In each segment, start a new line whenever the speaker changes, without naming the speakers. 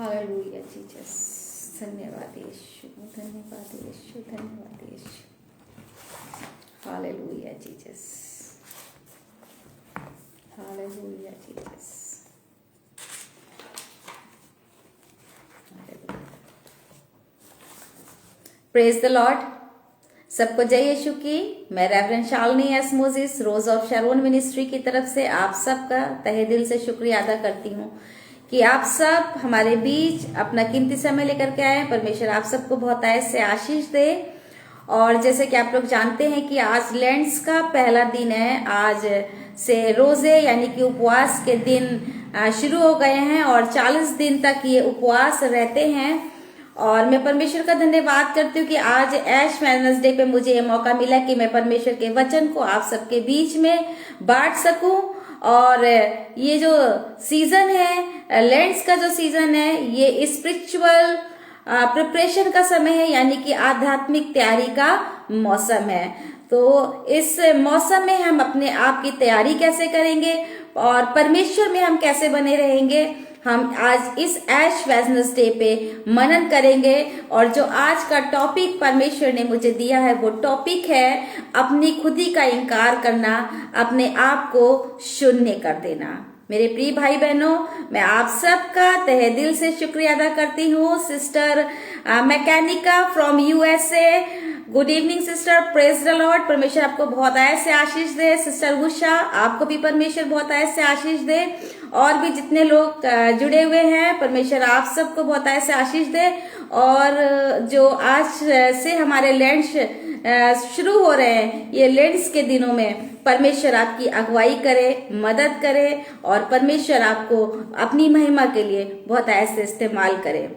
Hallelujah Jesus. धन्यवाद यीशु, धन्यवाद यीशु, धन्यवाद Yeshu. Hallelujah Jesus, hallelujah Jesus. Praise the Lord. सबको जय यीशु की। मैं reverend Shalini S Moses Rose of Sharon ministry की तरफ से आप सबका तहे दिल से शुक्रिया अदा करती हूँ कि आप सब हमारे बीच अपना कीमती समय लेकर के आए। परमेश्वर आप सबको बहुत ऐसे आशीष दे। और जैसे कि आप लोग जानते हैं कि आज लेंट्स का पहला दिन है। आज से रोजे यानी कि उपवास के दिन शुरू हो गए हैं और 40 दिन तक ये उपवास रहते हैं। और मैं परमेश्वर का धन्यवाद करती हूँ कि आज ऐश वेडनेसडे पे मुझे ये मौका मिला कि मैं परमेश्वर के वचन को आप सबके बीच में बांट सकूं। और ये जो सीजन है, लेंट्स का जो सीजन है, ये स्पिरिचुअल प्रिपरेशन का समय है, यानी कि आध्यात्मिक तैयारी का मौसम है। तो इस मौसम में हम अपने आप की तैयारी कैसे करेंगे और परमेश्वर में हम कैसे बने रहेंगे, हम आज इस ऐश वेडनेसडे पे मनन करेंगे। और जो आज का टॉपिक परमेश्वर ने मुझे दिया है वो टॉपिक है अपनी खुदी का इनकार करना, अपने आप को शून्य कर देना। मेरे प्रिय भाई बहनों, मैं आप सबका तहे दिल से शुक्रिया अदा करती हूँ। सिस्टर मैकेनिका from USA, good evening sister, praise the Lord. परमेश्वर आपको बहुत ऐसे आशीष दे। सिस्टर उषा, आपको भी परमेश्वर बहुत ऐसे आशीष दे। और भी जितने लोग जुड़े हुए हैं, परमेश्वर आप सबको बहुत ऐसे आशीष दे। और जो आज से हमारे लेंट्स शुरू हो रहे हैं, ये लेंट्स के दिनों में परमेश्वर आपकी अगुवाई करे, मदद करे और परमेश्वर आपको अपनी महिमा के लिए बहुत ऐसे इस्तेमाल करे।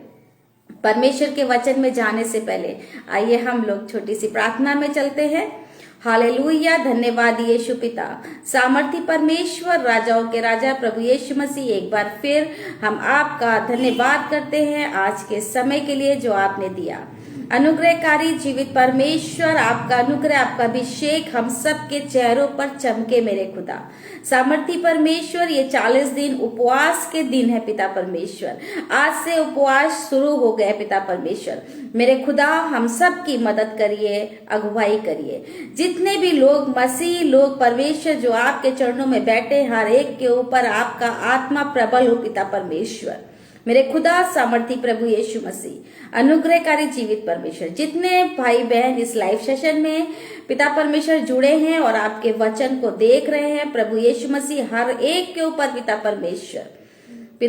परमेश्वर के वचन में जाने से पहले आइए हम लोग छोटी सी प्रार्थना में चलते हैं। हालेलुया। धन्यवाद यीशु पिता, सामर्थी परमेश्वर, राजाओं के राजा प्रभु यीशु मसीह, एक बार फिर हम आपका धन्यवाद करते हैं आज के समय के लिए जो आपने दिया। अनुग्रहकारी जीवित परमेश्वर, आपका अनुग्रह, आपका अभिषेक हम सब के चेहरों पर चमके मेरे खुदा। सामर्थी परमेश्वर, ये 40 दिन उपवास के दिन है पिता परमेश्वर। आज से उपवास शुरू हो गए पिता परमेश्वर। मेरे खुदा हम सब की मदद करिए, अगुवाई करिए। जितने भी लोग मसीह लोग परमेश्वर जो आपके चरणों में बैठे, हर एक के ऊपर आपका आत्मा प्रबल हो पिता परमेश्वर। मेरे खुदा सामर्थी प्रभु यीशु मसीह, अनुग्रहकारी जीवित परमेश्वर, जितने भाई बहन इस लाइव सेशन में पिता परमेश्वर जुड़े हैं और आपके वचन को देख रहे हैं, प्रभु यीशु मसीह हर एक के ऊपर पिता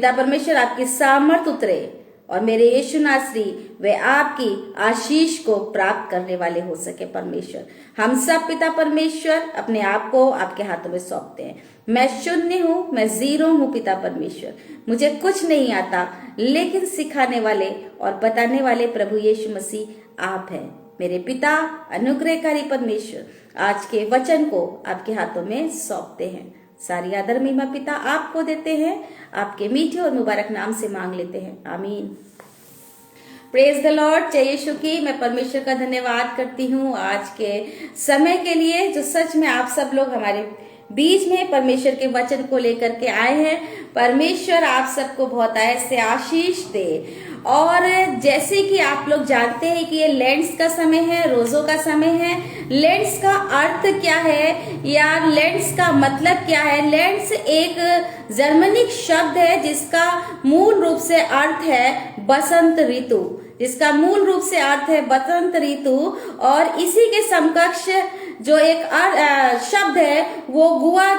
परमेश्वर आपकी सामर्थ उतरे और मेरे यीशु नासरी वे आपकी आशीष को प्राप्त करने वाले हो सके। परमेश्वर, हम सब पिता परमेश्वर अपने आप को आपके हाथों में सौंपते हैं। मैं शून्य हूँ, मैं जीरो हूँ पिता परमेश्वर, मुझे कुछ नहीं आता, लेकिन सिखाने वाले और बताने वाले प्रभु यीशु मसीह आप हैं। मेरे पिता अनुग्रहकारी परमेश्वर, आज के वचन को आपके हाथों में सौंपते हैं। सारी आदर महिमा पिता आपको देते हैं, आपके मीठे और मुबारक नाम से मांग लेते हैं, आमीन। Praise the Lord. जय यीशु की। मैं परमेश्वर का धन्यवाद करती हूँ आज के समय के लिए, जो सच में आप सब लोग हमारे बीच में परमेश्वर के वचन को लेकर के आए हैं। परमेश्वर आप सबको बहुत ऐसे आशीष दे। और जैसे कि आप लोग जानते हैं कि ये लेंट्स का समय है, रोजों का समय है। लेंट्स का अर्थ क्या है या लेंट्स का मतलब क्या है? लेंट्स एक जर्मनिक शब्द है जिसका मूल रूप से अर्थ है बसंत ऋतु, जिसका मूल रूप से अर्थ है बसंत ऋतु। और इसी के समकक्ष जो एक शब्द है वो गुआ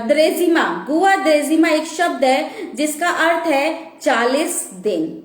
द्रेजिमा एक शब्द है जिसका अर्थ है 40 दिन।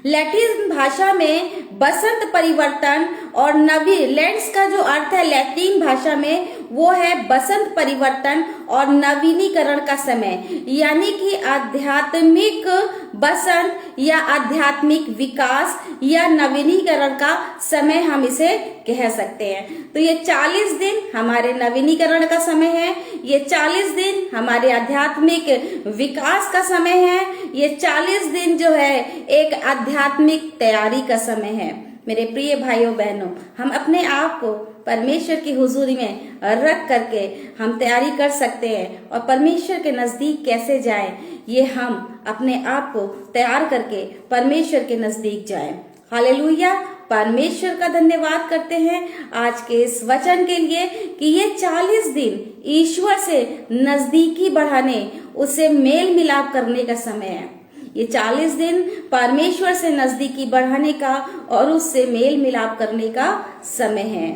लैटिन भाषा में बसंत परिवर्तन और नवी लेंट्स का जो अर्थ है लैटिन भाषा में वो है बसंत परिवर्तन और नवीनीकरण का समय, यानी कि आध्यात्मिक बसंत या आध्यात्मिक विकास या नवीनीकरण का समय हम इसे कह सकते हैं। तो ये 40 दिन हमारे नवीनीकरण का समय है, ये 40 दिन हमारे आध्यात्मिक विकास का समय है, ये 40 दिन जो है एक आध्यात्मिक तैयारी का समय है। मेरे प्रिय भाइयों बहनों, हम अपने आप को परमेश्वर की हुजूरी में रख करके हम तैयारी कर सकते हैं और परमेश्वर के नजदीक कैसे जाएं, ये हम अपने आप को तैयार करके परमेश्वर के नजदीक जाएं। हालेलुया। परमेश्वर का धन्यवाद करते हैं आज के इस वचन के लिए कि ये 40 दिन ईश्वर से नजदीकी बढ़ाने, उसे मेल मिलाप करने का समय है। ये 40 दिन परमेश्वर से नजदीकी बढ़ाने का और उससे मेल मिलाप करने का समय है।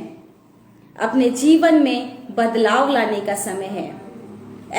अपने जीवन में बदलाव लाने का समय है।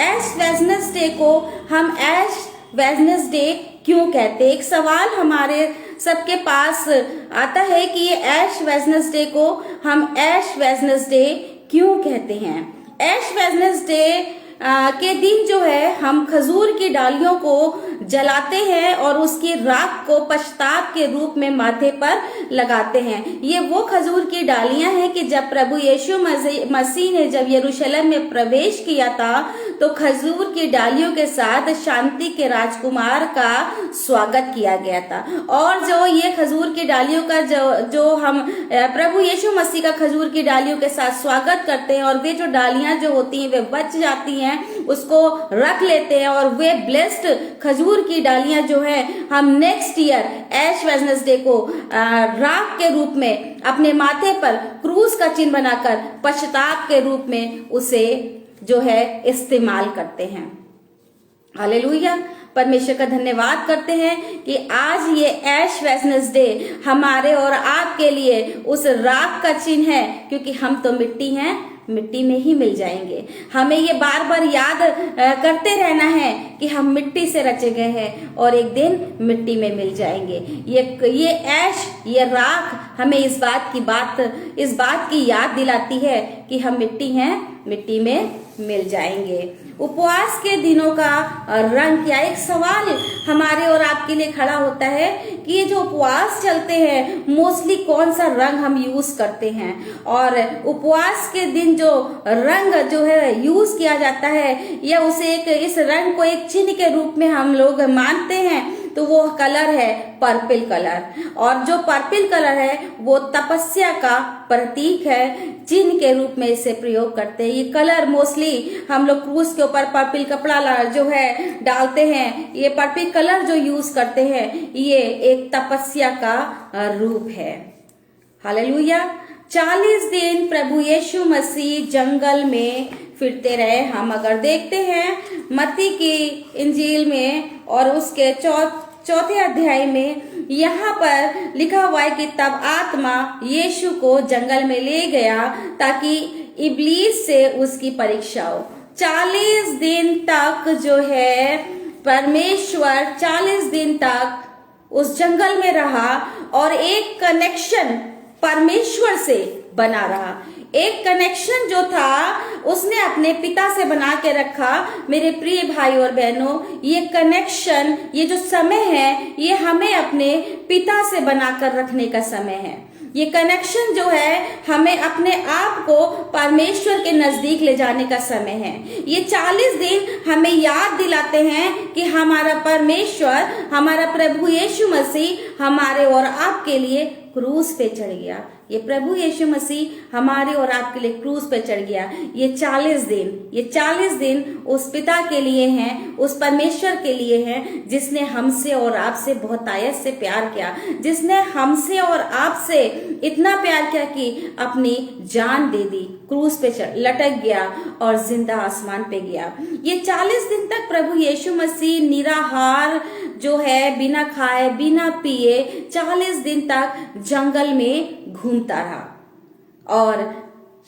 ऐश वेडनेसडे को हम ऐश वेडनेसडे क्यों कहते हैं? एक सवाल हमारे सबके पास आता है कि ये ऐश वेडनेसडे को हम ऐश वेडनेसडे क्यों कहते हैं? ऐश वेडनेसडे के दिन जो है हम खजूर की डालियों को जलाते हैं और उसकी राख को पश्चाताप के रूप में माथे पर लगाते हैं। ये वो खजूर की डालियां हैं कि जब प्रभु यीशु मसीह ने जब यरूशलेम में प्रवेश किया था तो खजूर की डालियों के साथ शांति के राजकुमार का स्वागत किया गया था। और जो ये खजूर की डालियों का जो हम प्रभु यीशु मसीह का खजूर की डालियों के साथ स्वागत करते हैं और वे जो डालियां जो होती हैं वे बच जाती हैं, उसको रख लेते हैं और वे ब्लेस्ड खजूर की डालियां जो है हम नेक्स्ट ईयर ऐश वेडनेसडे को राख के रूप में अपने माथे पर क्रूस का चिन्ह बनाकर पश्चाताप के रूप में उसे जो है इस्तेमाल करते हैं। हालेलुया। परमेश्वर का धन्यवाद करते हैं कि आज ये ऐश वेडनेसडे हमारे और आपके लिए उस राख का चिन्ह है, क्योंकि हम तो मिट्टी हैं, मिट्टी में ही मिल जाएंगे। हमें ये बार बार याद करते रहना है कि हम मिट्टी से रचे गए हैं और एक दिन मिट्टी में मिल जाएंगे। ये ऐश, ये राख हमें इस बात की याद दिलाती है कि हम मिट्टी हैं, मिट्टी में मिल जाएंगे। उपवास के दिनों का रंग क्या? एक सवाल हमारे और आपके लिए खड़ा होता है कि ये जो उपवास चलते हैं मोस्टली कौन सा रंग हम यूज करते हैं? और उपवास के दिन जो रंग जो है यूज किया जाता है या उसे इस रंग को एक चिन्ह के रूप में हम लोग मानते हैं, तो वो कलर है पर्पल कलर। और जो पर्पल कलर है वो तपस्या का प्रतीक है, चिन्ह के रूप में इसे प्रयोग करते हैं। ये कलर मोस्टली हम लोग क्रूस के ऊपर पर्पल कपड़ा जो है डालते हैं। ये पर्पल कलर जो यूज करते हैं ये एक तपस्या का रूप है। हालेलुया। 40 दिन प्रभु यीशु मसीह जंगल में फिरते रहे। हम अगर देखते हैं मत्ती की इंजील में और उसके चौथे अध्याय में यहाँ पर लिखा हुआ है कि तब आत्मा यीशु को जंगल में ले गया ताकि इब्लीस से उसकी परीक्षा हो। 40 दिन तक जो है परमेश्वर 40 दिन तक उस जंगल में रहा और एक कनेक्शन परमेश्वर से बना रहा। एक कनेक्शन जो था उसने अपने पिता से बना के रखा। मेरे प्रिय भाई और बहनों, ये कनेक्शन, ये जो समय है ये हमें अपने पिता से बनाकर रखने का समय है। ये कनेक्शन जो है हमें अपने आप को परमेश्वर के नजदीक ले जाने का समय है। ये 40 दिन हमें याद दिलाते हैं कि हमारा परमेश्वर, हमारा प्रभु यीशु मसीह हमारे और आपके लिए क्रूस पे चढ़ गया। ये प्रभु यीशु मसीह हमारे और आपके लिए क्रूस पे चढ़ गया। ये 40 दिन उस पिता के लिए हैं, उस परमेश्वर के लिए हैं जिसने हमसे और आपसे बहुत आयत से प्यार किया, जिसने हमसे और आपसे इतना प्यार किया कि अपनी जान दे दी, क्रूस पे लटक गया और जिंदा आसमान पे गया। ये 40 दिन तक प्रभु यीशु मसीह निराहार जो है, बिना खाए बिना पिए 40 दिन तक जंगल में घूमता रहा और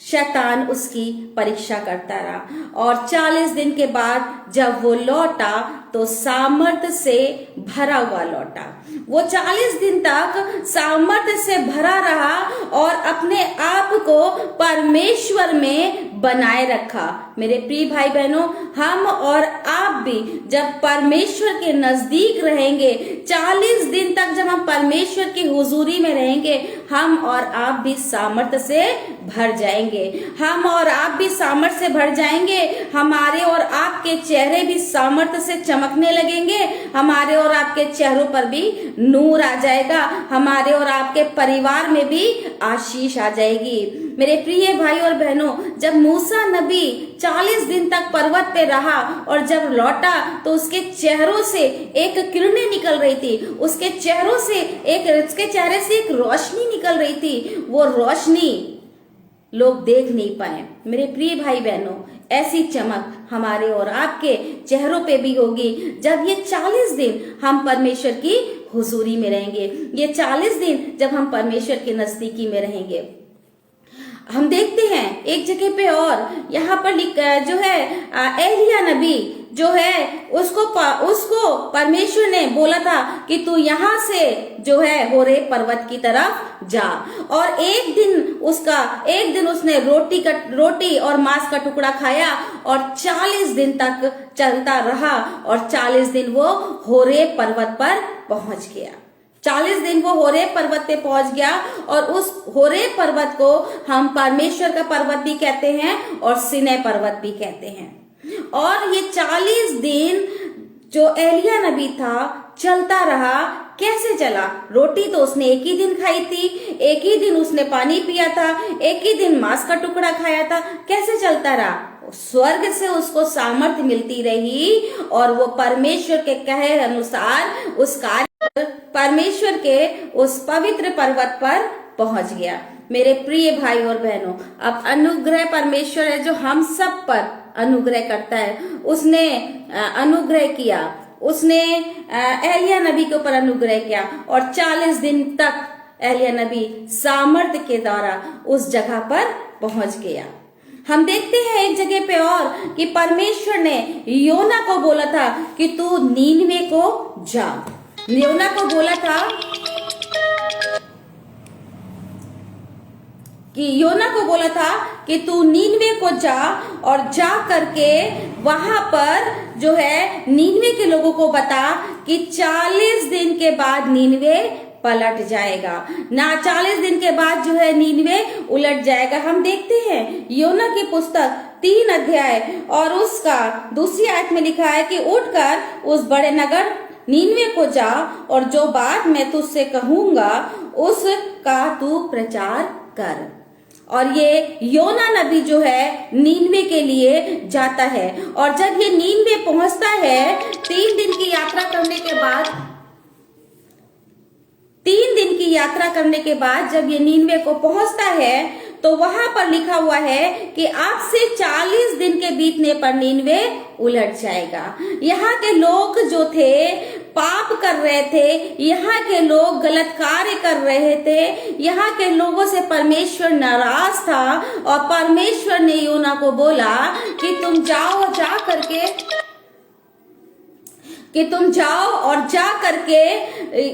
शैतान उसकी परीक्षा करता रहा। और 40 दिन के बाद जब वो लौटा तो सामर्थ्य से भरा हुआ लौटा। वो 40 दिन तक सामर्थ्य से भरा रहा और अपने आप को परमेश्वर में बनाए रखा। मेरे प्रिय भाई बहनों, हम और आप भी जब परमेश्वर के नजदीक रहेंगे, 40 दिन तक जब हम परमेश्वर की हुजूरी में रहेंगे, हम और आप भी सामर्थ्य से भर जाएंगे। हम और आप भी सामर्थ्य से भर जाएंगे। हमारे और आपके चेहरे भी सामर्थ्य से चमकने लगेंगे। हमारे और आपके चेहरों पर भी नूर आ जाएगा। हमारे और आपके परिवार में भी आशीष आ जाएगी। मेरे प्रिय भाई और बहनों, जब मूसा नबी 40 दिन तक पर्वत पे रहा और जब लौटा तो उसके चेहरों से एक किरणें निकल रही थी, उसके चेहरे से एक रोशनी निकल रही थी। वो रोशनी लोग देख नहीं पाए। मेरे प्रिय भाई बहनों, ऐसी चमक हमारे और आपके चेहरों पे भी होगी जब ये 40 दिन हम परमेश्वर की हुजूरी में रहेंगे। ये 40 दिन जब हम परमेश्वर के नजदीकी में रहेंगे। हम देखते हैं एक जगह पे और यहाँ पर जो है एलिया नबी जो है उसको परमेश्वर ने बोला था कि तू यहाँ से जो है होरेब पर्वत की तरफ जा। और एक दिन उसने रोटी और मांस का टुकड़ा खाया और 40 दिन तक चलता रहा और 40 दिन वो होरेब पर्वत पर पहुंच गया। 40 दिन वो होरेब पर्वत पे पहुंच गया और उस होरेब पर्वत को हम परमेश्वर का पर्वत भी कहते हैं और सीनै पर्वत भी कहते हैं। और ये 40 दिन जो एलिया नबी था चलता रहा। कैसे चला? रोटी तो उसने एक ही दिन खाई थी, एक ही दिन उसने पानी पिया था, एक ही दिन मांस का टुकड़ा खाया था। कैसे चलता रहा? स्वर्ग से उसको सामर्थ्य मिलती रही और वो परमेश्वर के कहे अनुसार उस कार्य परमेश्वर के उस पवित्र पर्वत पर पहुंच गया। मेरे प्रिय भाई और बहनों, अब अनुग्रह परमेश्वर है जो हम सब पर अनुग्रह करता है। उसने अनुग्रह किया, उसने एलिया नबी के ऊपर अनुग्रह किया और 40 दिन तक एलिया नबी सामर्थ्य के द्वारा उस जगह पर पहुंच गया। हम देखते हैं एक जगह पे और कि परमेश्वर ने योना को बोला था कि तू नीनवे को जा। योना को बोला था कि तू नीनवे को जा और जा करके वहां पर जो है नीनवे के लोगों को बता कि 40 दिन के बाद नीनवे पलट जाएगा ना। 40 दिन के बाद जो है नीनवे उलट जाएगा। हम देखते हैं योना की पुस्तक 3 अध्याय और उसका दूसरी आयत में लिखा है कि उठकर उस बड़े नगर नीनवे को जा और जो बात मैं तुझसे कहूंगा उसका तू प्रचार कर। और ये योना नबी जो है नीनवे के लिए जाता है और जब ये नीनवे पहुंचता है 3 दिन की यात्रा करने के बाद जब ये नीनवे को पहुंचता है तो वहां पर लिखा हुआ है कि आज से 40 दिन के बीतने पर नीनवे उलट जाएगा। यहाँ के लोग जो थे पाप कर रहे थे, यहाँ के लोग गलत कार्य कर रहे थे, यहाँ के लोगों से परमेश्वर नाराज था और परमेश्वर ने योना को बोला कि तुम जाओ और जा करके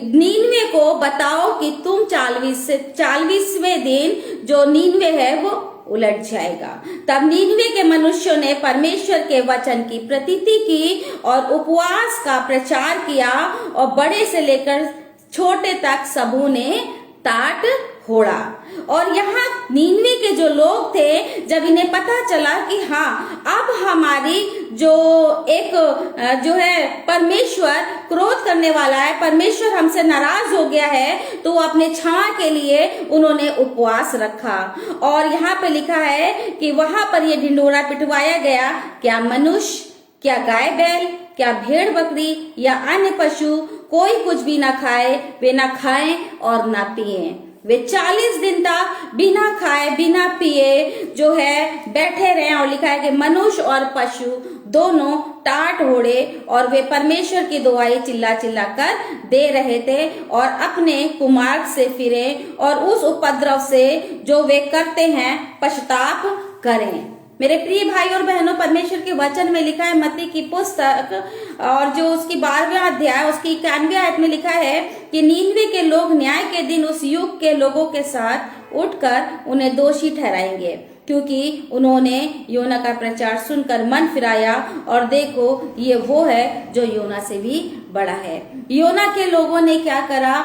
नीनवे को बताओ कि तुम 40वें दिन जो नीनवे है वो उलट जाएगा। तब नीनवे के मनुष्यों ने परमेश्वर के वचन की प्रतीति की और उपवास का प्रचार किया और बड़े से लेकर छोटे तक सबों ने टाट फोड़ा। और यहाँ नीनवे के जो लोग थे जब इन्हें पता चला कि हाँ अब हमारी जो है परमेश्वर क्रोध करने वाला है, परमेश्वर हमसे नाराज हो गया है, तो अपने क्षमा के लिए उन्होंने उपवास रखा। और यहाँ पे लिखा है कि वहां पर ये ढिंडोरा पिटवाया गया, क्या मनुष्य, क्या गाय बैल, क्या भेड़ बकरी या अन्य पशु कोई कुछ भी ना खाए, वे ना खाएं और ना पिए। वे 40 दिन तक बिना खाए बिना पिए जो है बैठे रहे और लिखा है कि मनुष्य और पशु दोनों टाट ओढ़े और वे परमेश्वर की दुआएं चिल्ला चिल्ला कर दे रहे थे और अपने कुमार्ग से फिरे और उस उपद्रव से जो वे करते हैं पश्चाताप करें। मेरे प्रिय भाई और बहनों, परमेश्वर के वचन में लिखा है मत्ती की पुस्तक और जो उसकी 12वां अध्याय उसकी 91 आयत में लिखा है कि नीनवे के लोग न्याय के दिन उस युग के लोगों के साथ उठकर उन्हें दोषी ठहराएंगे, क्योंकि उन्होंने योना का प्रचार सुनकर मन फिराया और देखो ये वो है जो योना से भी बड़ा है। योना के लोगों ने क्या करा,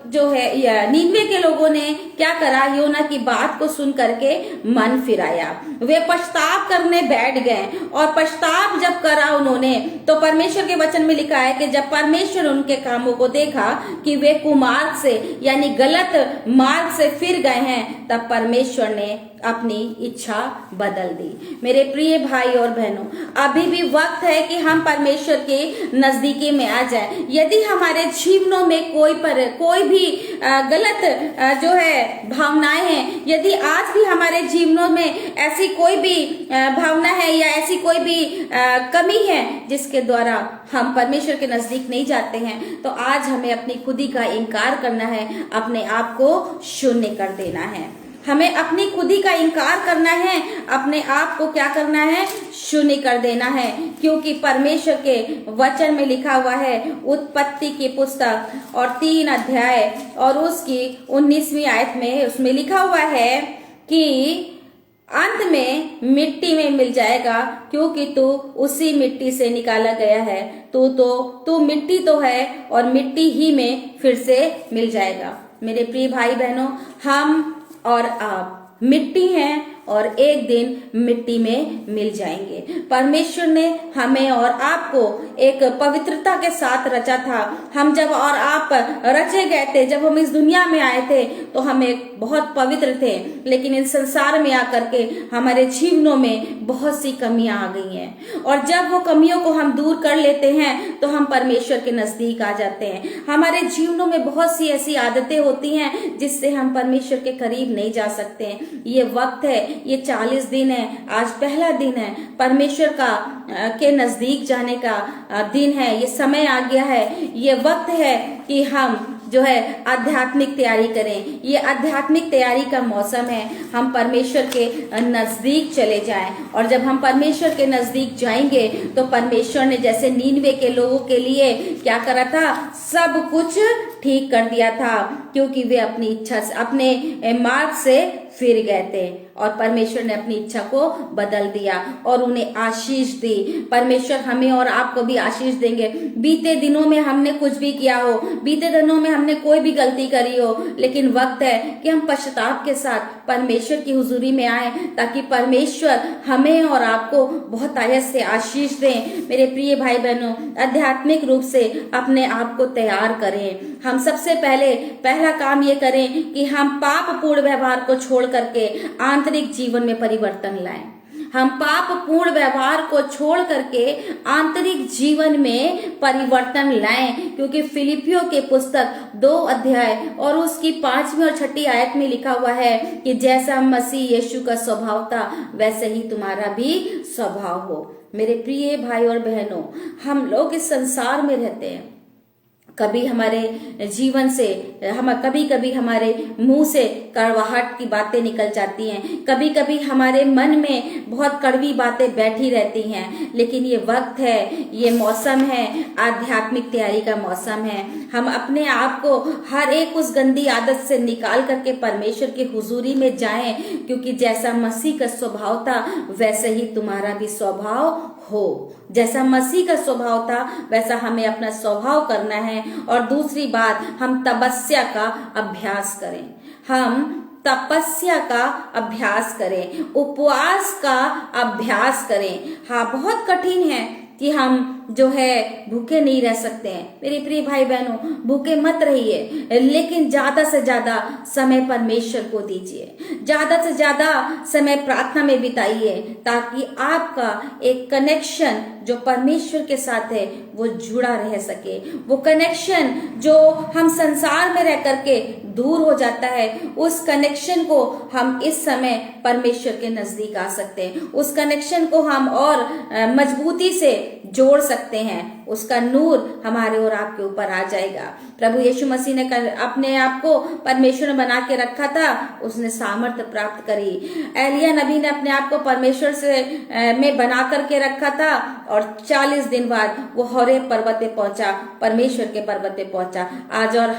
जो है नीनवे के लोगों ने क्या करा, योना की बात को सुन करके मन फिराया। वे पछताव करने बैठ गए और पछताव जब करा उन्होंने, तो परमेश्वर के वचन में लिखा है कि जब परमेश्वर उनके कामों को देखा कि वे कुमार्ग से यानी गलत मार्ग से फिर गए हैं, तब परमेश्वर ने अपनी इच्छा बदल दी। मेरे प्रिय भाई और बहनों, अभी भी वक्त है कि हम परमेश्वर के नजदीकी में आ जाएं। यदि हमारे जीवनों में कोई भी गलत जो है भावनाएं हैं, यदि आज भी हमारे जीवनों में ऐसी कोई भी भावना है या ऐसी कोई भी कमी है जिसके द्वारा हम परमेश्वर के नजदीक नहीं जाते हैं, तो आज हमें अपनी खुदी का इनकार करना है, अपने आप को शून्य कर देना है। हमें अपनी खुदी का इनकार करना है, अपने आप को क्या करना है, शून्य कर देना है। क्योंकि परमेश्वर के वचन में लिखा हुआ है, उत्पत्ति की पुस्तक और 3 अध्याय और उसकी 19वीं आयत में उसमें लिखा हुआ है कि अंत में मिट्टी में मिल जाएगा, क्योंकि तू उसी मिट्टी से निकाला गया है। तू मिट्टी तो है और मिट्टी ही में फिर से मिल जाएगा। मेरे प्रिय भाई बहनों, हम और आप मिट्टी हैं और एक दिन मिट्टी में मिल जाएंगे। परमेश्वर ने हमें और आपको एक पवित्रता के साथ रचा था। हम जब और आप रचे गए थे, जब हम इस दुनिया में आए थे, तो हम एक बहुत पवित्र थे, लेकिन इस संसार में आकर के हमारे जीवनों में बहुत सी कमियां आ गई हैं। और जब वो कमियों को हम दूर कर लेते हैं तो हम परमेश्वर के नजदीक आ जाते हैं। हमारे जीवनों में बहुत सी ऐसी आदतें होती हैं जिससे हम परमेश्वर के करीब नहीं जा सकते हैं। ये वक्त है, ये 40 दिन है, आज पहला दिन है, परमेश्वर के नजदीक जाने का दिन है। ये समय आ गया है, ये वक्त है कि हम जो है आध्यात्मिक तैयारी करें। ये आध्यात्मिक तैयारी का मौसम है, हम परमेश्वर के नजदीक चले जाएं। और जब हम परमेश्वर के नजदीक जाएंगे तो परमेश्वर ने जैसे नीनवे के लोगों के लिए क्या करा था, सब कुछ ठीक कर दिया था, क्योंकि वे अपनी इच्छा से, अपने मार्ग से फिर गए थे और परमेश्वर ने अपनी इच्छा को बदल दिया और उन्हें आशीष दी। परमेश्वर हमें और आपको भी आशीष देंगे। बीते दिनों में हमने कुछ भी किया हो, बीते दिनों में हमने कोई भी गलती करी हो, लेकिन वक्त है कि हम पश्चाताप के साथ परमेश्वर की हुजूरी में आए, ताकि परमेश्वर हमें और आपको बहुत आयत से आशीष दें। मेरे प्रिय भाई बहनों, आध्यात्मिक रूप से अपने आप को तैयार करें। हम सबसे पहला काम ये करें कि हम पापपूर्ण व्यवहार को छोड़ करके आंतरिक जीवन में परिवर्तन लाएं। हम पापपूर्ण व्यवहार को छोड़ करके आंतरिक जीवन में परिवर्तन लाएं, क्योंकि फिलिपियों के पुस्तक 2 अध्याय और उसकी 5वीं और 6वीं आयत में लिखा हुआ है कि जैसा मसीह यीशु का स्वभाव था वैसे ही तुम्हारा भी स्वभाव हो। मेरे प्रिय भाई और बहनों, हम लोग इस संसार में रहते हैं, कभी हमारे जीवन से कभी कभी हमारे मुंह से कड़वाहट की बातें निकल जाती हैं, कभी कभी हमारे मन में बहुत कड़वी बातें बैठी रहती हैं। लेकिन ये वक्त है, ये मौसम है, आध्यात्मिक तैयारी का मौसम है। हम अपने आप को हर एक उस गंदी आदत से निकाल करके परमेश्वर की हुजूरी में जाएं, क्योंकि जैसा मसीह का स्वभाव था वैसे ही तुम्हारा भी स्वभाव हो। जैसा मसीह का स्वभाव था वैसा हमें अपना स्वभाव करना है। और दूसरी बात, हम तपस्या का अभ्यास करें। हम तपस्या का अभ्यास करें, उपवास का अभ्यास करें। हाँ, बहुत कठिन है कि हम जो है भूखे नहीं रह सकते हैं। मेरे प्रिय भाई बहनों, भूखे मत रहिए, लेकिन ज्यादा से ज्यादा समय परमेश्वर को दीजिए, ज्यादा से ज्यादा समय प्रार्थना में बिताइए, ताकि आपका एक कनेक्शन जो परमेश्वर के साथ है वो जुड़ा रह सके। वो कनेक्शन जो हम संसार में रह करके दूर हो जाता है, उस कनेक्शन को हम इस समय परमेश्वर के नजदीक आ सकते हैं। उस कनेक्शन को हम और मजबूती से जोड़ सकते हैं। उसका नूर हमारे और आपके ऊपर आ जाएगा। प्रभु यीशु मसीह ने अपने आप को परमेश्वर में बना के रखा था, उसने सामर्थ्य प्राप्त करी। एलिया नबी ने अपने आप को परमेश्वर से में बना करके रखा था और 40 दिन बाद वो होरेब पर्वत पे पहुंचा, परमेश्वर के पर्वत पे पहुंचा। आज और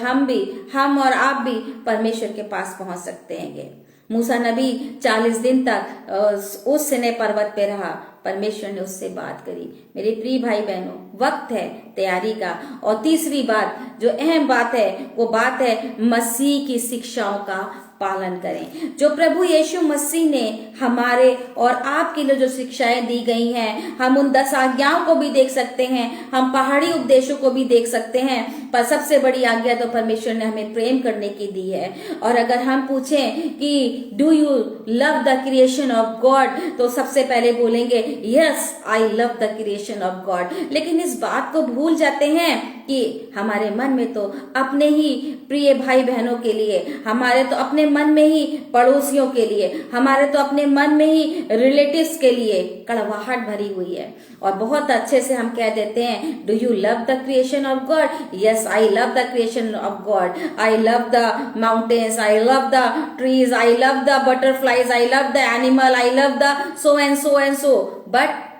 हम और आप भी परमेश्वर के पास पहुंच सकते हैं। मूसा नबी 40 दिन तक उस सिनै पर्वत पे रहा, परमेश्वर ने उससे बात करी। मेरे प्रिय भाई बहनों, वक्त है तैयारी का। और तीसरी बात जो अहम बात है, वो बात है मसीह की शिक्षाओं का पालन करें। जो प्रभु यीशु मसीह ने हमारे और आपके लिए जो शिक्षाएं दी गई हैं, हम उन 10 आज्ञाओं को भी देख सकते हैं, हम पहाड़ी उपदेशों को भी देख सकते हैं, पर सबसे बड़ी आज्ञा तो परमेश्वर ने हमें प्रेम करने की दी है। और अगर हम पूछें कि do you love the creation of God, तो सबसे पहले बोलेंगे yes I love the creation of God. लेकिन इस बात को भूल जाते हैं कि हमारे मन में तो अपने ही प्रिय भाई बहनों के लिए, हमारे तो अपने मन में ही पड़ोसियों के लिए, हमारे तो अपने मन में ही रिलेटिव्स के लिए कड़वाहट भरी हुई है। और बहुत अच्छे से हम कह देते हैं do you love the creation of God, yes I love the creation of God, I love the mountains, I love the trees, I love the butterflies, I love the animal, I love the so and so and so. But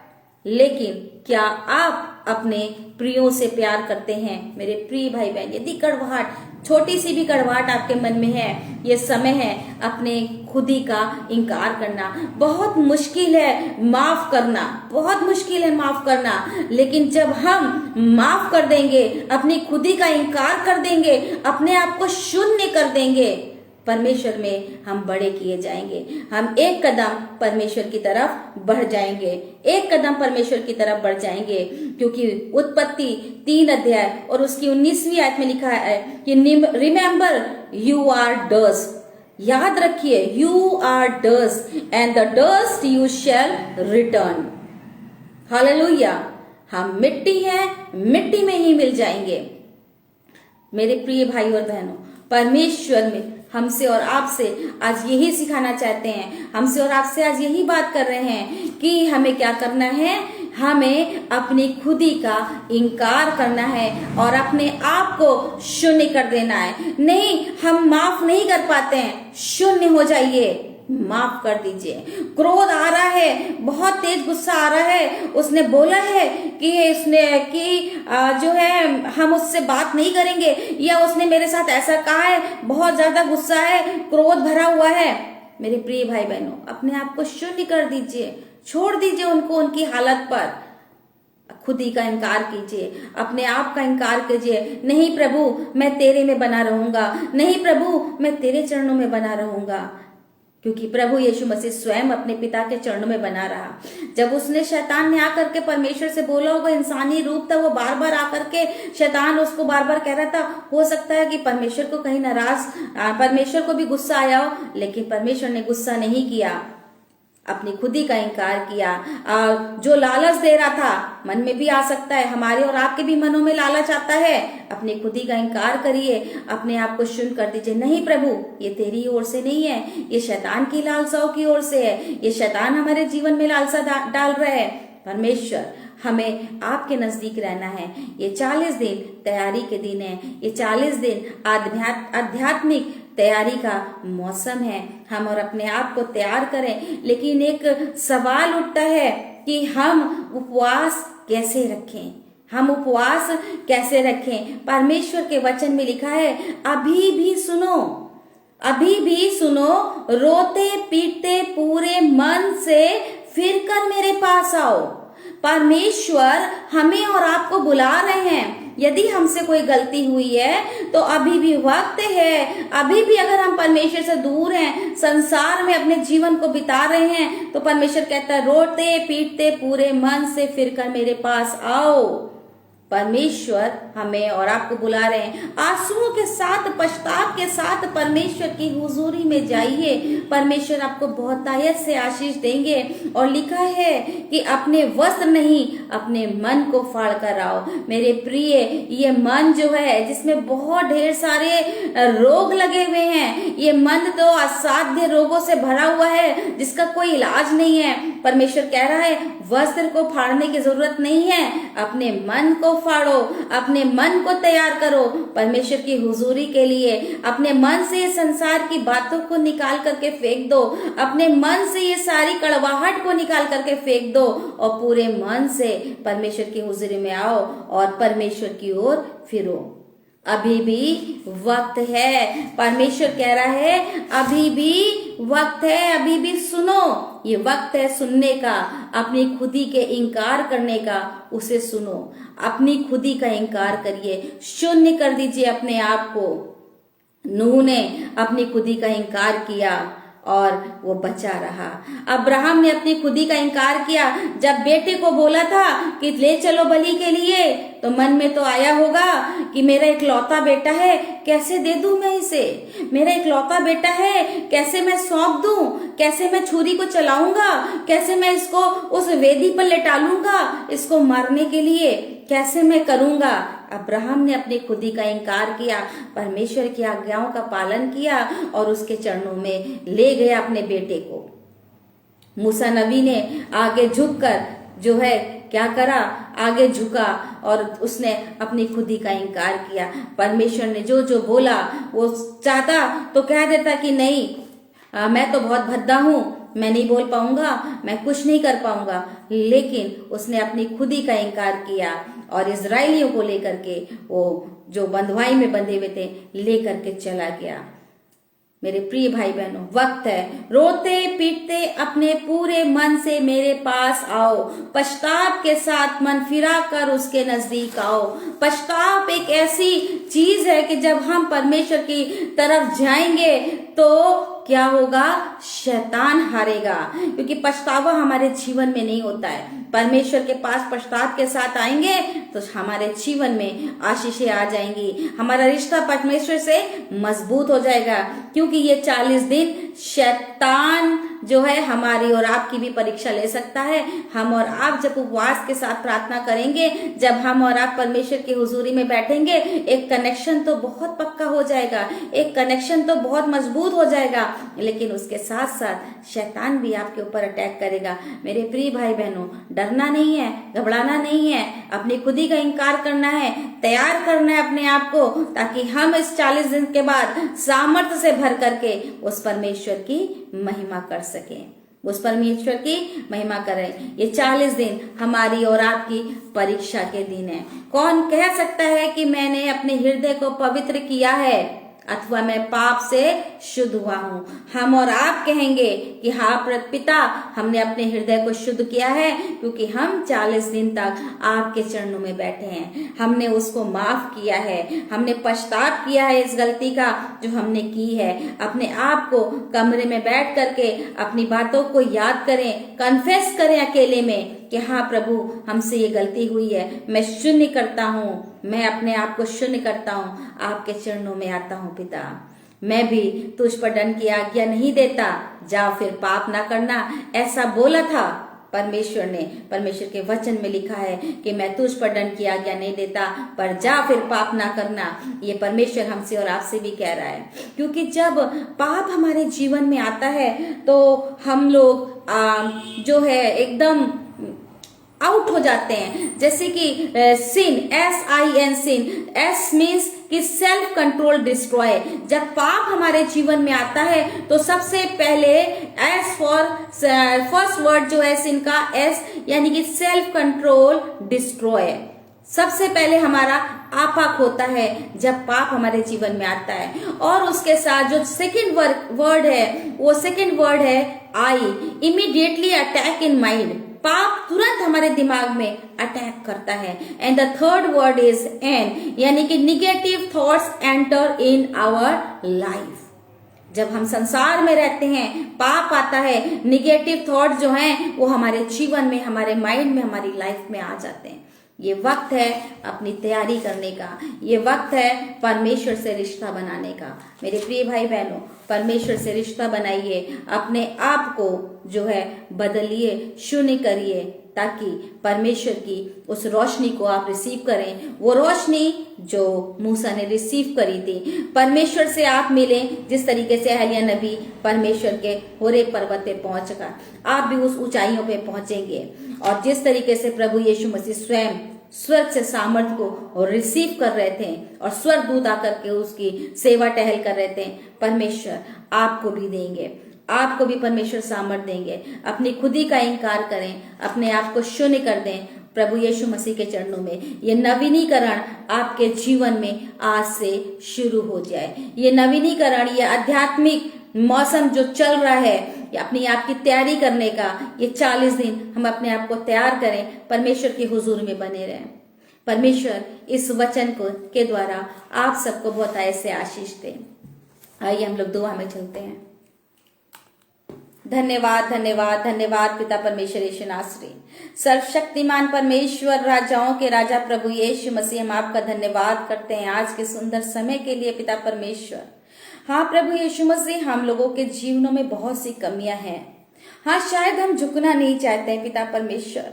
लेकिन क्या आप अपने प्रियों से प्यार करते हैं? मेरे प्रिय भाई बहन, यदि कड़वाहट, छोटी सी भी कड़वाहट आपके मन में है, ये समय है अपने खुदी का इनकार करना। बहुत मुश्किल है माफ करना, बहुत मुश्किल है माफ करना, लेकिन जब हम माफ कर देंगे, अपनी खुदी का इनकार कर देंगे, अपने आप को शून्य कर देंगे, परमेश्वर में हम बड़े किए जाएंगे। हम एक कदम परमेश्वर की तरफ बढ़ जाएंगे, एक कदम परमेश्वर की तरफ बढ़ जाएंगे। क्योंकि उत्पत्ति 3 अध्याय और उसकी 19वीं आयत में लिखा है कि रिमेंबर यू आर डस्ट, याद रखिए you are dust and the dust you shall return. Hallelujah. हम मिट्टी हैं, मिट्टी में ही मिल जाएंगे। मेरे प्रिय भाई और बहनों, परमेश्वर में हमसे और आपसे आज यही सिखाना चाहते हैं, हमसे और आपसे आज यही बात कर रहे हैं कि हमें क्या करना है, हमें अपनी खुदी का इनकार करना है और अपने आप को शून्य कर देना है। नहीं, हम माफ नहीं कर पाते हैं, शून्य हो जाइए, माफ कर दीजिए। क्रोध आ रहा है, बहुत तेज गुस्सा आ रहा है, उसने बोला है कि जो है हम उससे बात नहीं करेंगे, या उसने मेरे साथ ऐसा कहा है, बहुत ज्यादा गुस्सा है, क्रोध भरा हुआ है। मेरे प्रिय भाई बहनों, अपने आप को शून्य कर दीजिए, छोड़ दीजिए उनको, उनकी हालत पर खुदी का इनकार कीजिए, अपने आप का इनकार कीजिए। नहीं प्रभु, मैं तेरे में बना रहूंगा, नहीं प्रभु, मैं तेरे चरणों में बना रहूंगा। क्योंकि प्रभु यीशु मसीह स्वयं अपने पिता के चरणों में बना रहा। जब उसने शैतान ने आकर के परमेश्वर से बोला होगा, इंसानी रूप था, वो बार बार आकर के शैतान उसको बार बार कह रहा था, हो सकता है कि परमेश्वर को कहीं परमेश्वर को भी गुस्सा आया हो, लेकिन परमेश्वर ने गुस्सा नहीं किया, अपनी खुदी का इनकार किया। जो लालच दे रहा था, मन में भी आ सकता है, हमारे और आपके भी मनों में लालच आता है, अपनी खुदी का इनकार करिए, अपने आप को शून्य कर दीजिए। नहीं प्रभु, ये तेरी ओर से नहीं है, ये शैतान की लालसाओं की ओर से है, ये शैतान हमारे जीवन में लालसा डाल रहा है। परमेश्वर, हमें आपके नजदीक रहना है। ये 40 दिन तैयारी के दिन है, ये 40 दिन आध्यात्मिक तैयारी का मौसम है। हम और अपने आप को तैयार करें, लेकिन एक सवाल उठता है कि हम उपवास कैसे रखें, हम उपवास कैसे रखें। परमेश्वर के वचन में लिखा है, अभी भी सुनो, अभी भी सुनो, रोते पीटते पूरे मन से फिर कर मेरे पास आओ। परमेश्वर हमें और आपको बुला रहे हैं। यदि हमसे कोई गलती हुई है तो अभी भी वक्त है, अभी भी अगर हम परमेश्वर से दूर हैं, संसार में अपने जीवन को बिता रहे हैं, तो परमेश्वर कहता है, रोते पीटते पूरे मन से फिर कर मेरे पास आओ। परमेश्वर हमें और आपको बुला रहे हैं। आंसुओं के साथ, पछताव के साथ परमेश्वर की हुजूरी में जाइए, परमेश्वर आपको बहुतायत से आशीष देंगे। और लिखा है कि अपने वस्त्र नहीं, अपने मन को फाड़ कर आओ। मेरे प्रिय, ये मन जो है, जिसमें बहुत ढेर सारे रोग लगे हुए हैं, ये मन तो असाध्य रोगों से भरा हुआ है, जिसका कोई इलाज नहीं है। परमेश्वर कह रहा है, वस्त्र को फाड़ने की जरूरत नहीं है, अपने मन को फाड़ो, अपने मन को तैयार करो परमेश्वर की हुजूरी के लिए। अपने मन से ये संसार की बातों को निकाल करके फेंक दो, अपने मन से ये सारी कड़वाहट को निकाल करके फेंक दो, और पूरे मन से परमेश्वर की हुजूरी में आओ और परमेश्वर की ओर फिरो। अभी भी वक्त है। परमेश्वर कह रहा है अभी भी वक्त है, अभी भी सुनो। ये वक्त है सुनने का, अपनी खुदी के इनकार करने का। उसे सुनो, अपनी खुदी का इनकार करिए, शून्य कर दीजिए अपने आप को। नूह ने अपनी खुदी का इनकार किया और वो बचा रहा। अब्राहम ने अपनी खुदी का इनकार किया। जब बेटे को बोला था कि ले चलो बलि के लिए, तो मन में तो आया होगा कि मेरा इकलौता बेटा है, कैसे दे दूं मैं इसे, मेरा इकलौता बेटा है, कैसे मैं सौंप दूं, कैसे मैं छुरी को चलाऊंगा, कैसे मैं इसको उस वेदी पर लेटा लूंगा इसको मारने के लिए, कैसे मैं करूंगा। अब्राहम ने अपनी खुदी का इनकार किया, परमेश्वर की आज्ञाओं का पालन किया और उसके चरणों में ले गया अपने बेटे को। मूसा नबी ने आगे झुककर जो है क्या करा, आगे झुका और उसने अपनी खुदी का इनकार किया। परमेश्वर ने जो जो बोला वो चाहता तो कह देता कि नहीं, मैं तो बहुत भद्दा हूं, मैं नहीं बोल पाऊंगा, मैं कुछ नहीं कर पाऊंगा। लेकिन उसने अपनी खुदी का इनकार किया और इजराइलियों को लेकर के, वो जो बंधुआई में बंधे हुए थे, लेकर के चला गया। मेरे प्रिय भाई बहनों, वक्त है, रोते पीटते अपने पूरे मन से मेरे पास आओ, पश्चाताप के साथ मन फिरा कर उसके नजदीक आओ। पश्चाताप एक ऐसी चीज है कि जब हम परमेश्वर की तरफ जाएंगे तो क्या होगा, शैतान हारेगा, क्योंकि पछतावा हमारे जीवन में नहीं होता है। परमेश्वर के पास पश्चाताप के साथ आएंगे तो हमारे जीवन में आशीषें आ जाएंगी, हमारा रिश्ता परमेश्वर से मजबूत हो जाएगा। क्योंकि ये 40 दिन शैतान जो है हमारी और आपकी भी परीक्षा ले सकता है। हम और आप जब उपवास के साथ प्रार्थना करेंगे, जब हम और आप परमेश्वर की हुजूरी में बैठेंगे, एक कनेक्शन तो बहुत पक्का हो जाएगा, एक कनेक्शन तो बहुत मजबूत हो जाएगा। लेकिन उसके साथ साथ शैतान भी आपके ऊपर अटैक करेगा। मेरे प्रिय भाई बहनों, डरना नहीं है, घबराना नहीं है, अपनी खुदी का इनकार करना है, तैयार करना है अपने आप को, ताकि हम इस 40 दिन के बाद सामर्थ्य से भर करके उस परमेश्वर की महिमा कर सकें, उस परमेश्वर की महिमा करें। ये 40 दिन हमारी और आपकी परीक्षा के दिन है। कौन कह सकता है कि मैंने अपने हृदय को पवित्र किया है अथवा मैं पाप से शुद्ध हुआ हूं? हम और आप कहेंगे कि हाँ पिता, हमने अपने हृदय को शुद्ध किया है, क्योंकि हम 40 दिन तक आपके चरणों में बैठे हैं। हमने उसको माफ किया है, हमने पश्चाताप किया है इस गलती का जो हमने की है। अपने आप को कमरे में बैठ करके अपनी बातों को याद करें, कन्फेस करें अकेले में कि हाँ प्रभु, हमसे ये गलती हुई है, मैं शून्य करता हूँ, मैं अपने आप को शून्य करता हूँ, आपके चरणों में आता हूँ पिता। मैं भी तुझ पर दंड की आज्ञा नहीं देता, जाओ फिर पाप ना करना, ऐसा बोला था परमेश्वर ने। परमेश्वर के वचन में लिखा है कि मैं तुझ पर दंड की आज्ञा नहीं देता, पर जा फिर पाप ना करना। ये परमेश्वर हमसे और आपसे भी कह रहा है, क्योंकि जब पाप हमारे जीवन में आता है तो हम लोग जो है एकदम आउट हो जाते हैं। जैसे कि सिन, SIN, सिन, S मीन्स कि सेल्फ कंट्रोल डिस्ट्रॉय। जब पाप हमारे जीवन में आता है तो सबसे पहले S फॉर फर्स्ट वर्ड जो है सिन का S, यानी कि सेल्फ कंट्रोल डिस्ट्रॉय। सबसे पहले हमारा आपा होता है जब पाप हमारे जीवन में आता है। और उसके साथ जो सेकंड वर्ड है, वो सेकंड वर्ड है I, immediately attack in mind. पाप तुरंत हमारे दिमाग में अटैक करता है। And the third word is N, यानी कि negative thoughts enter in our life. जब हम संसार में रहते हैं, पाप आता है, निगेटिव थॉट जो हैं वो हमारे जीवन में, हमारे माइंड में, हमारी लाइफ में आ जाते हैं। ये वक्त है अपनी तैयारी करने का, ये वक्त है परमेश्वर से रिश्ता बनाने का। मेरे प्रिय भाई बहनों, परमेश्वर से रिश्ता बनाइए, अपने आप को जो है बदलिए, शून्य करिए, ताकि परमेश्वर की उस रोशनी को आप रिसीव करें। वो रोशनी जो मूसा ने रिसीव करी थी, परमेश्वर से आप मिलें जिस तरीके से एलिया नबी परमेश्वर के होरेब पर्वत पे पहुंचकर, आप भी उस ऊंचाइयों पे पहुंचेंगे। और जिस तरीके से प्रभु यीशु मसीह स्वयं स्वर्ग से सामर्थ को रिसीव कर रहे थे और स्वर्ग दूत आकर के उसकी सेवा टहल कर रहे थे, परमेश्वर आपको भी देंगे, आपको भी परमेश्वर सामर्थ देंगे। अपनी खुदी का इनकार करें, अपने आप को शून्य कर दें प्रभु यीशु मसीह के चरणों में ये नवीनीकरण आपके जीवन में आज से शुरू हो जाए। ये नवीनीकरण, ये आध्यात्मिक मौसम जो चल रहा है, अपनी आप की तैयारी करने का, ये 40 दिन हम अपने आप को तैयार करें, परमेश्वर के हुजूर में बने रहें। परमेश्वर इस वचन को के द्वारा आप सबको बहुत ऐसे आशीष दे। आइए हम लोग दुआ में चलते हैं। धन्यवाद धन्यवाद धन्यवाद पिता परमेश्वर यीशु नासरी, सर्वशक्तिमान परमेश्वर, राजाओं के राजा प्रभु यीशु मसीह, हम आपका धन्यवाद करते हैं आज के सुंदर समय के लिए पिता परमेश्वर। हाँ प्रभु यीशु मसीह, हम लोगों के जीवनों में बहुत सी कमियां हैं। हाँ, शायद हम झुकना नहीं चाहते हैं पिता परमेश्वर,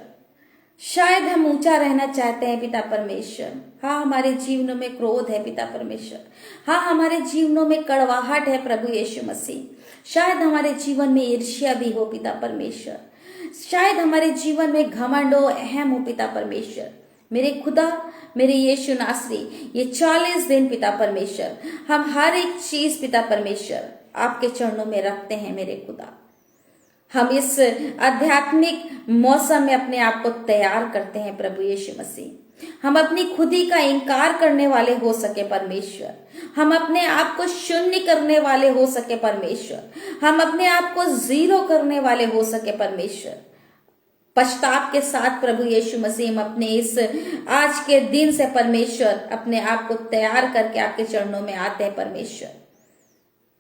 शायद हम ऊंचा रहना चाहते हैं पिता परमेश्वर। हाँ, हमारे जीवनों में क्रोध है पिता परमेश्वर। हाँ, हमारे जीवनों में कड़वाहट है प्रभु यीशु मसीह। शायद हमारे जीवन में ईर्ष्या भी हो पिता परमेश्वर। शायद हमारे जीवन में घमंड हो, अहम हो पिता परमेश्वर। मेरे खुदा, मेरे यीशु नासरी, ये 40 दिन पिता परमेश्वर हम हर एक चीज पिता परमेश्वर आपके चरणों में रखते हैं। मेरे खुदा, हम इस आध्यात्मिक मौसम में अपने आप को तैयार करते हैं प्रभु यीशु मसीह। हम अपनी खुदी का इनकार करने वाले हो सके परमेश्वर। हम अपने आप को शून्य करने वाले हो सके परमेश्वर। हम अपने आप को जीरो करने वाले हो सके परमेश्वर। पश्चाताप के साथ प्रभु यीशु मसीह हम अपने इस आज के दिन से परमेश्वर अपने आप को तैयार करके आपके चरणों में आते हैं परमेश्वर।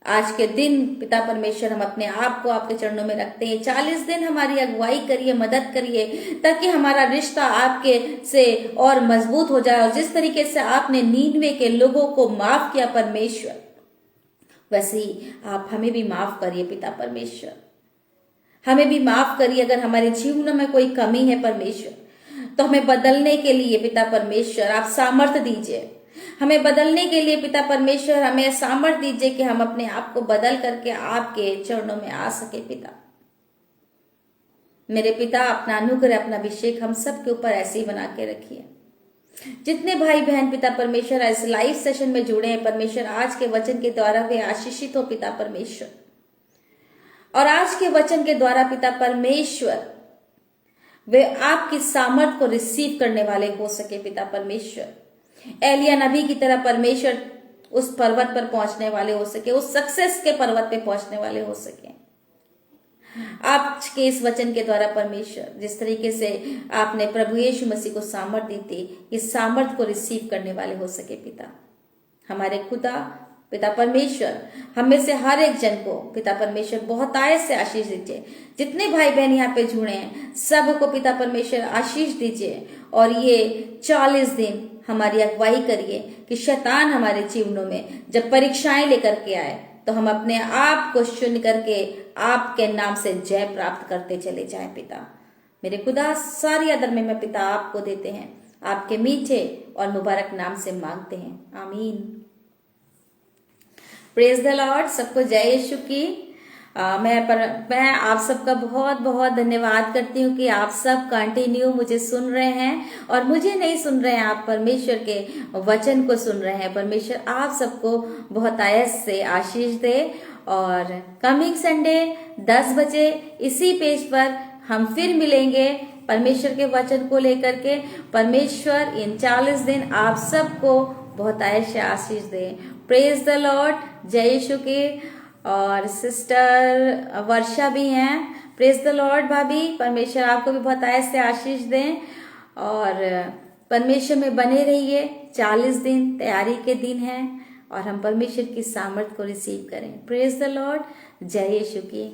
आज के दिन पिता परमेश्वर हम अपने आप को आपके चरणों में रखते हैं। 40 दिन हमारी अगुवाई करिए, मदद करिए, ताकि हमारा रिश्ता आपके से और मजबूत हो जाए। और जिस तरीके से आपने 99 के लोगों को माफ किया परमेश्वर, वैसे ही आप हमें भी माफ करिए पिता परमेश्वर। हमें भी माफ करिए अगर हमारे जीवन में कोई कमी है परमेश्वर, तो हमें बदलने के लिए पिता परमेश्वर आप सामर्थ्य दीजिए। हमें बदलने के लिए पिता परमेश्वर हमें सामर्थ्य दीजिए कि हम अपने आप को बदल करके आपके चरणों में आ सके। पिता, मेरे पिता, अपना अनुग्रह, अपना अभिषेक हम सब के ऊपर ऐसे ही बना के रखिए। जितने भाई बहन पिता परमेश्वर इस लाइव सेशन में जुड़े हैं परमेश्वर, आज के वचन के द्वारा वे आशीषित हो पिता परमेश्वर। और आज के वचन के द्वारा पिता परमेश्वर वे आपकी सामर्थ को रिसीव करने वाले हो सके पिता परमेश्वर। एलिया नबी की तरह परमेश्वर उस पर्वत पर पहुंचने वाले हो सके, उस सक्सेस के पर्वत पे पहुंचने वाले हो सके। आज के इस वचन के द्वारा परमेश्वर जिस तरीके से आपने प्रभु यीशु मसीह को सामर्थ्य दी थी, इस सामर्थ्य को रिसीव करने वाले हो सके पिता। हमारे खुदा पिता परमेश्वर हम में से हर एक जन को पिता परमेश्वर बहुत आय से आशीष दीजिए। जितने भाई बहन यहाँ पे जुड़े हैं सबको पिता परमेश्वर आशीष दीजिए। और ये 40 दिन हमारी अगुवाई करिए कि शैतान हमारे जीवनों में जब परीक्षाएं लेकर के आए तो हम अपने आप को शून्य करके आपके नाम से जय प्राप्त करते चले जाएं। पिता, मेरे खुदा, सारी आदर में मैं पिता आपको देते हैं, आपके मीठे और मुबारक नाम से मांगते हैं, आमीन। Praise the Lord. सबको जय यीशु की। मैं आप सबका बहुत बहुत धन्यवाद करती हूँ कि आप सब कंटिन्यू मुझे सुन रहे हैं और मुझे नहीं सुन रहे हैं, आप परमेश्वर के वचन को सुन रहे हैं। परमेश्वर आप सबको बहुत आयस से आशीष दे। और कमिंग संडे 10 बजे इसी पेज पर हम फिर मिलेंगे परमेश्वर के वचन को लेकर के। परमेश्वर इन 40 दिन आप सबको बहुत आयस से आशीष दे। Praise the Lord. जय यीशु की। और सिस्टर वर्षा भी हैं। प्रेज द लॉर्ड भाभी, परमेश्वर आपको भी बहुत आयस से आशीष दें और परमेश्वर में बने रहिए। 40 दिन तैयारी के दिन हैं और हम परमेश्वर की सामर्थ को रिसीव करें। Praise the Lord. जय यीशु की।